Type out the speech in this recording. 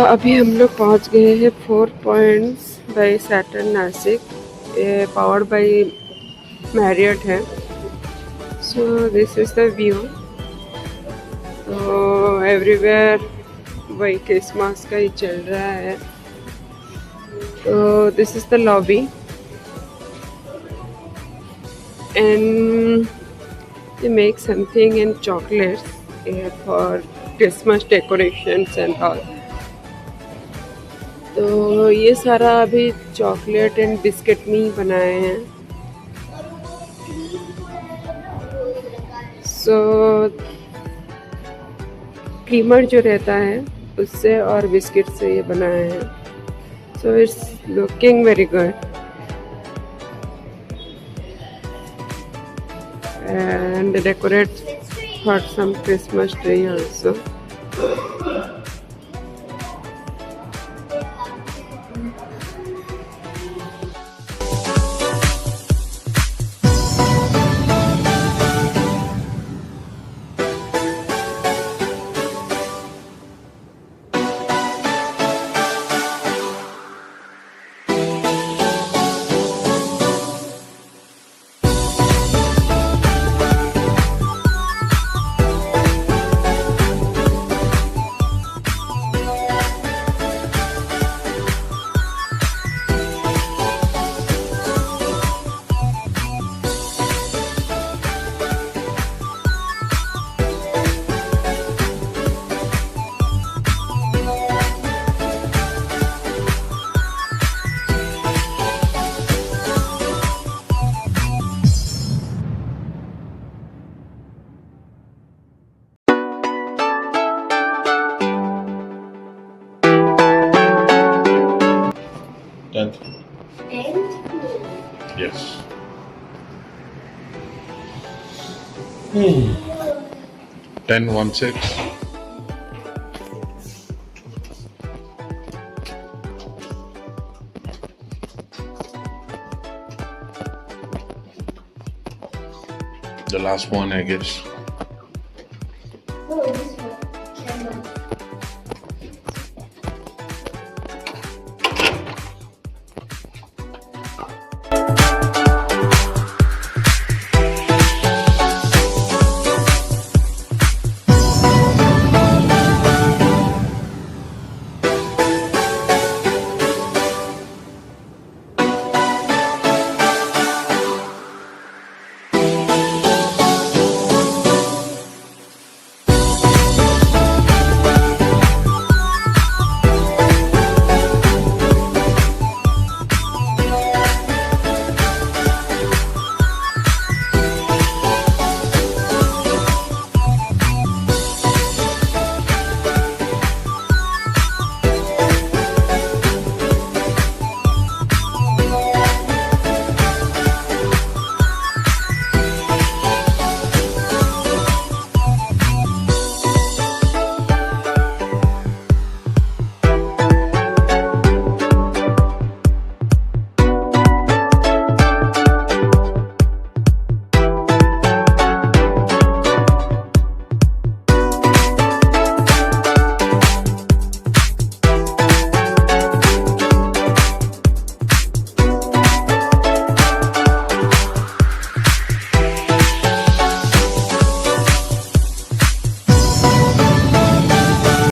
अभी हम लोग पहुंच गए हैं 4 पॉइंट्स बाय सैटर्न नासिक. ये पावर्ड बाय मैरियट है. So this is the view. तो एवरीवेयर वही क्रिसमस का ही चल रहा है. तो this is the lobby and they make something in chocolates for Christmas decorations and all. तो ये सारा अभी चॉकलेट एंड बिस्किट में ही बनाए हैं. सो क्रीमर जो रहता है उससे और बिस्किट से ये बनाए हैं. So it's looking very good. And decorate for some Christmas tree also. Tenth. Yes. Hmm. 10-1-6. The last one, I guess.